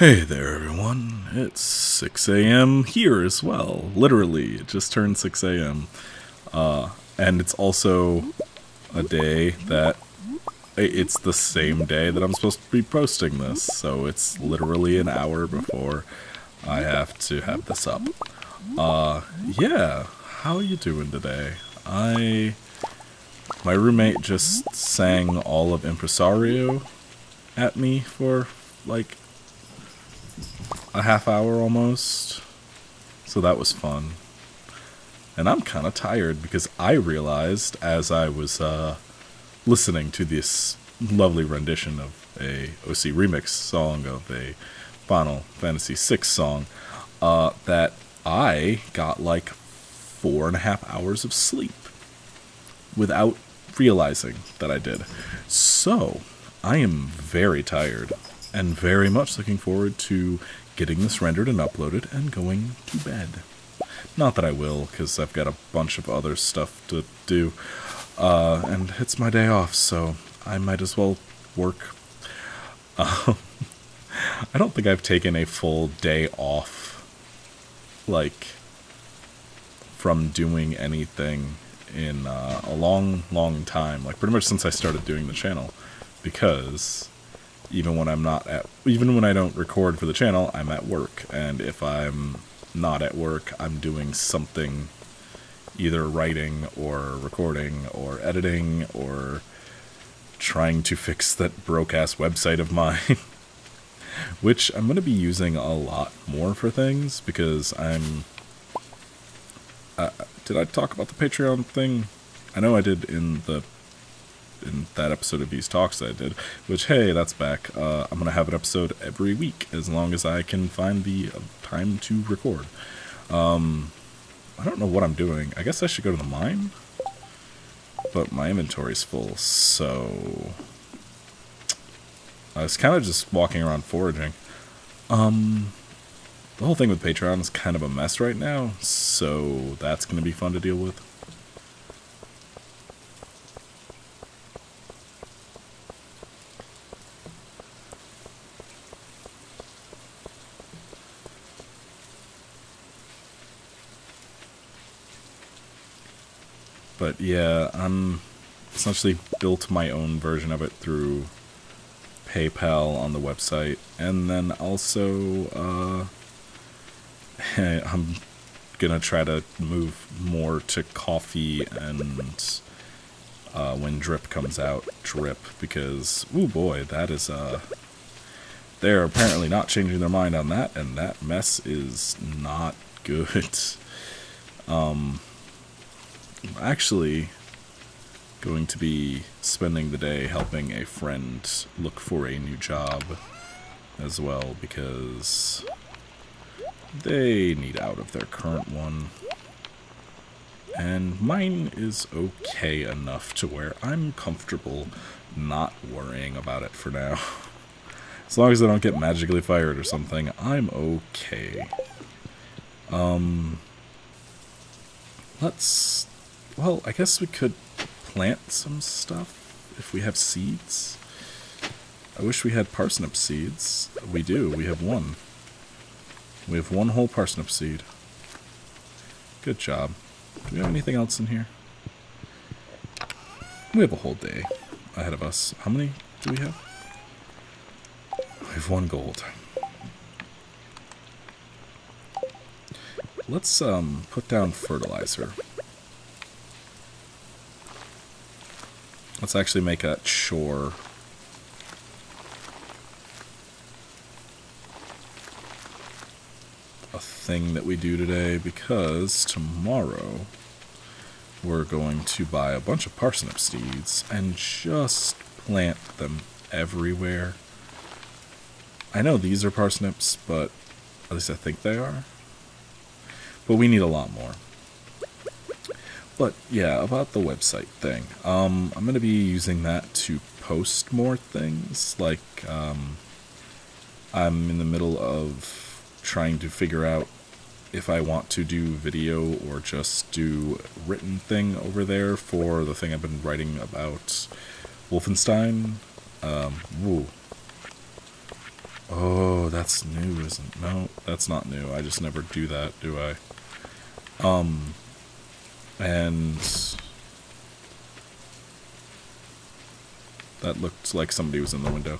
Hey there, everyone. It's 6 a.m. here as well. Literally, it just turned 6 a.m. And it's also a day that it's the same day that I'm supposed to be posting this, so it's literally an hour before I have to have this up. Yeah, how you doing today? My roommate just sang all of Impresario at me for, like, a half hour almost, so that was fun. And I'm kind of tired because I realized as I was listening to this lovely rendition of a OC remix song of a Final Fantasy VI song that I got like 4.5 hours of sleep without realizing that I did. So I am very tired and very much looking forward to getting this rendered and uploaded and going to bed. Not that I will, because I've got a bunch of other stuff to do, and it's my day off, so I might as well work. I don't think I've taken a full day off, like, from doing anything in a long time, like pretty much since I started doing the channel, because even when I don't record for the channel, I'm at work, and if I'm not at work, I'm doing something, either writing or recording or editing or trying to fix that broke-ass website of mine, which I'm going to be using a lot more for things, because did I talk about the Patreon thing? I know I did in that episode of These Talks that I did, which, hey, that's back. I'm going to have an episode every week, as long as I can find the time to record. I don't know what I'm doing. I guess I should go to the mine? But my inventory's full, so I was kind of just walking around foraging. The whole thing with Patreon is kind of a mess right now, so that's going to be fun to deal with. But yeah, I'm essentially built my own version of it through PayPal on the website, and then also I'm gonna try to move more to coffee and when Drip comes out, Drip, because, ooh boy, that is they're apparently not changing their mind on that, and that mess is not good. I'm actually going to be spending the day helping a friend look for a new job as well, because they need out of their current one, and mine is okay enough to where I'm comfortable not worrying about it for now. As long as I don't get magically fired or something, I'm okay. Well, I guess we could plant some stuff if we have seeds. I wish we had parsnip seeds. We do. We have one. We have one whole parsnip seed. Good job. Do we have anything else in here? We have a whole day ahead of us. How many do we have? We have 1 gold. Let's put down fertilizer. Let's actually make that chore. A thing that we do today, because tomorrow we're going to buy a bunch of parsnip seeds and just plant them everywhere. I know these are parsnips, but at least I think they are. But we need a lot more. But yeah, about the website thing. I'm going to be using that to post more things. Like, I'm in the middle of trying to figure out if I want to do video or just do written thing over there for the thing I've been writing about Wolfenstein. Woo. Oh, that's new, isn't? No, that's not new. I just never do that, do I? And that looked like somebody was in the window.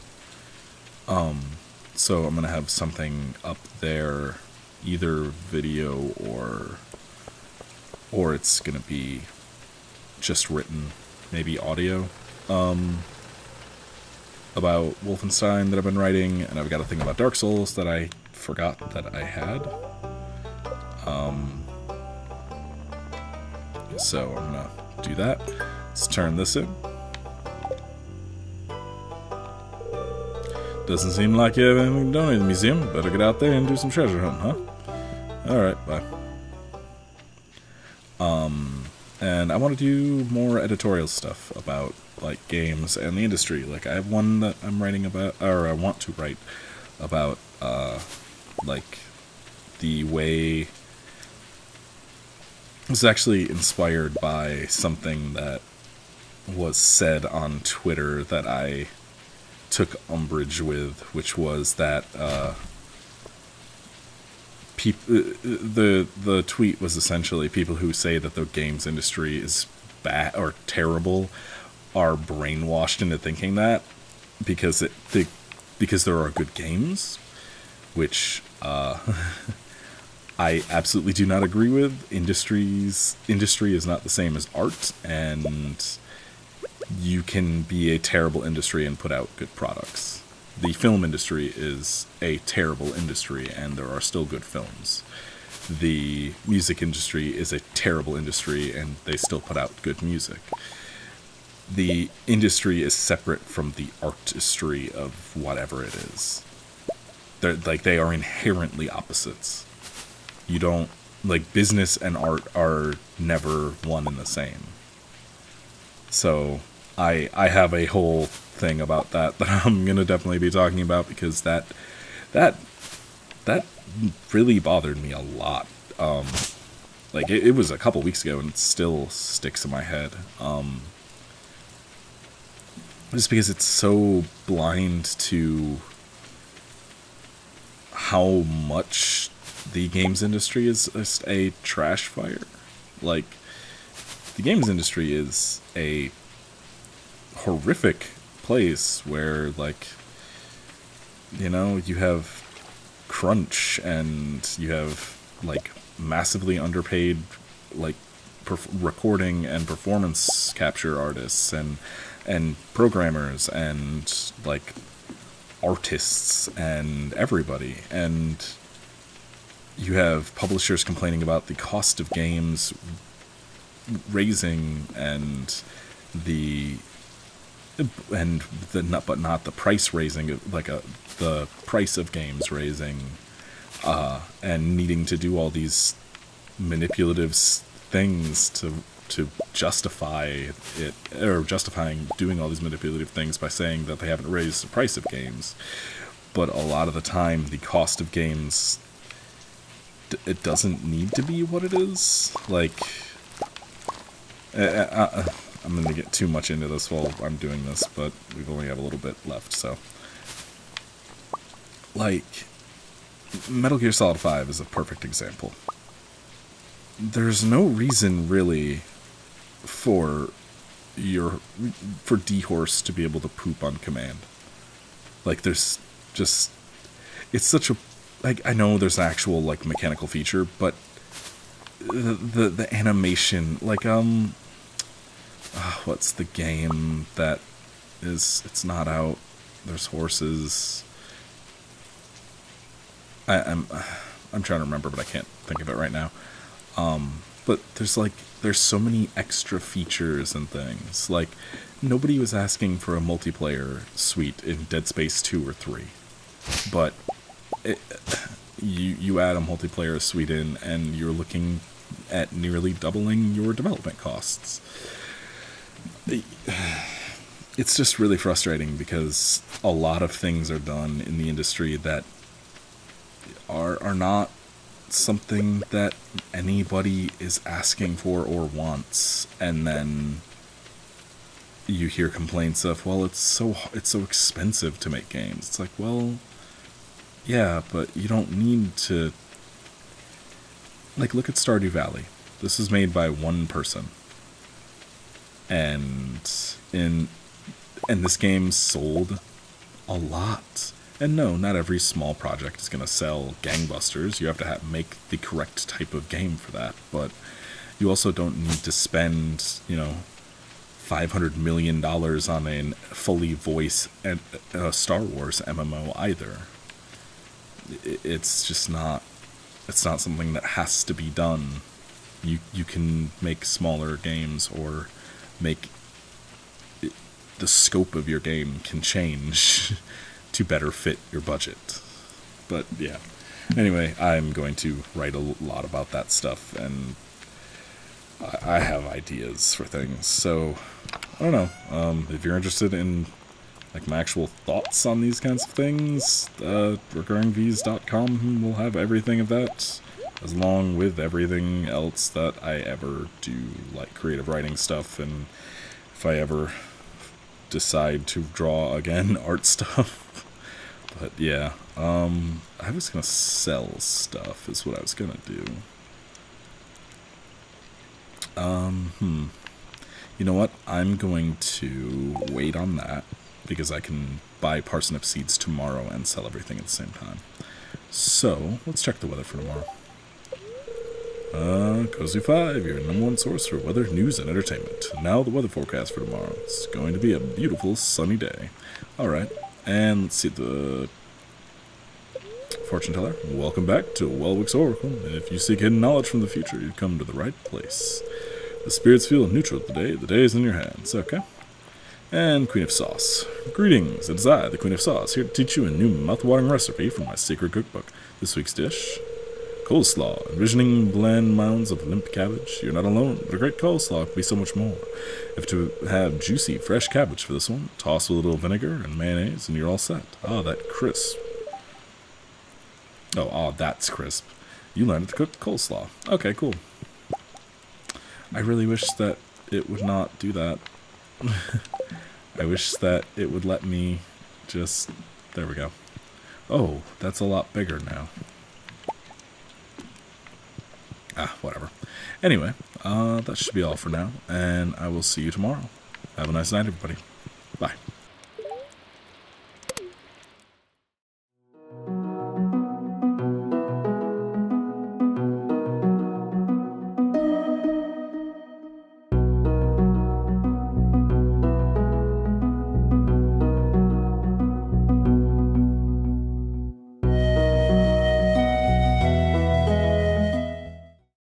So I'm gonna have something up there, either video or it's gonna be just written, maybe audio, about Wolfenstein that I've been writing, and I've got a thing about Dark Souls that I forgot that I had. So I'm gonna do that. Let's turn this in. Doesn't seem like you have anything to donate to the museum. Better get out there and do some treasure hunting, huh? Alright, bye. And I want to do more editorial stuff about, like, games and the industry. Like, I have one that I'm writing about, or I want to write about, like, the way... It was actually inspired by something that was said on Twitter that I took umbrage with, which was that the tweet was essentially people who say that the games industry is bad or terrible are brainwashed into thinking that because because there are good games, which I absolutely do not agree with. Industry is not the same as art, and you can be a terrible industry and put out good products. The film industry is a terrible industry, and there are still good films. The music industry is a terrible industry, and they still put out good music. The industry is separate from the artistry of whatever it is. They are inherently opposites. You don't, like, business and art are never one and the same. So I have a whole thing about that I'm gonna definitely be talking about, because that really bothered me a lot. Like, it was a couple weeks ago, and it still sticks in my head. Just because it's so blind to how much the games industry is just a trash fire. Like, the games industry is a horrific place where, like, you know, you have crunch, and you have, like, massively underpaid, like, recording and performance capture artists, and programmers, and, like, artists, and everybody. And you have publishers complaining about the cost of games raising, not the price raising, like the price of games raising, and needing to do all these manipulative things to justify it, or justifying doing all these manipulative things by saying that they haven't raised the price of games. But a lot of the time, the cost of games, it doesn't need to be what it is. Like, I'm going to get too much into this while I'm doing this, but we've only have a little bit left, so. Like, Metal Gear Solid 5 is a perfect example. There's no reason, really, for D-Horse to be able to poop on command. Like, there's just... It's such a... Like, I know there's an actual, like, mechanical feature, but the animation, like, what's the game that is... It's not out. There's horses. I'm trying to remember, but I can't think of it right now. But there's so many extra features and things. Like, nobody was asking for a multiplayer suite in Dead Space 2 or 3. But you add a multiplayer suite in, and you're looking at nearly doubling your development costs. It's just really frustrating, because a lot of things are done in the industry that are not something that anybody is asking for or wants, and then you hear complaints of, well, it's so expensive to make games. It's like, well, Yeah, but you don't need to... Like, look at Stardew Valley. This is made by one person. And in and this game sold a lot. And no, not every small project is going to sell gangbusters. You have to make the correct type of game for that. But you also don't need to spend, $500 million on a fully voice Star Wars MMO either. It's just not. It's not something that has to be done. You can make smaller games, or make the scope of your game can change to better fit your budget. But yeah. Anyway, I'm going to write a lot about that stuff, and I have ideas for things. So I don't know. If you're interested in like my actual thoughts on these kinds of things, recurringvs.com will have everything of that, as long with everything else that I ever do, like creative writing stuff, and if I ever decide to draw again, art stuff. But yeah, I was gonna sell stuff is what I was gonna do. You know what? I'm going to wait on that, because I can buy parsnip seeds tomorrow and sell everything at the same time. So, let's check the weather for tomorrow. Cozy 5, your #1 source for weather, news, and entertainment. Now the weather forecast for tomorrow. It's going to be a beautiful sunny day. Alright, and let's see the fortune teller. Welcome back to Welwick's Oracle. If you seek hidden knowledge from the future, you've come to the right place. The spirits feel neutral today. The day is in your hands. Okay. And Queen of Sauce. Greetings, it is I, the Queen of Sauce, here to teach you a new mouth-watering recipe from my secret cookbook. This week's dish: coleslaw. Envisioning bland mounds of limp cabbage? You're not alone, but a great coleslaw can be so much more. If to have juicy, fresh cabbage for this one, toss with a little vinegar and mayonnaise, and you're all set. Ah, that crisp. Oh, that's crisp. You learned to cook coleslaw. Okay, cool. I really wish that it would not do that. I wish that it would let me just... There we go. Oh, that's a lot bigger now. Whatever. Anyway, that should be all for now, and I will see you tomorrow. Have a nice night, everybody. Bye.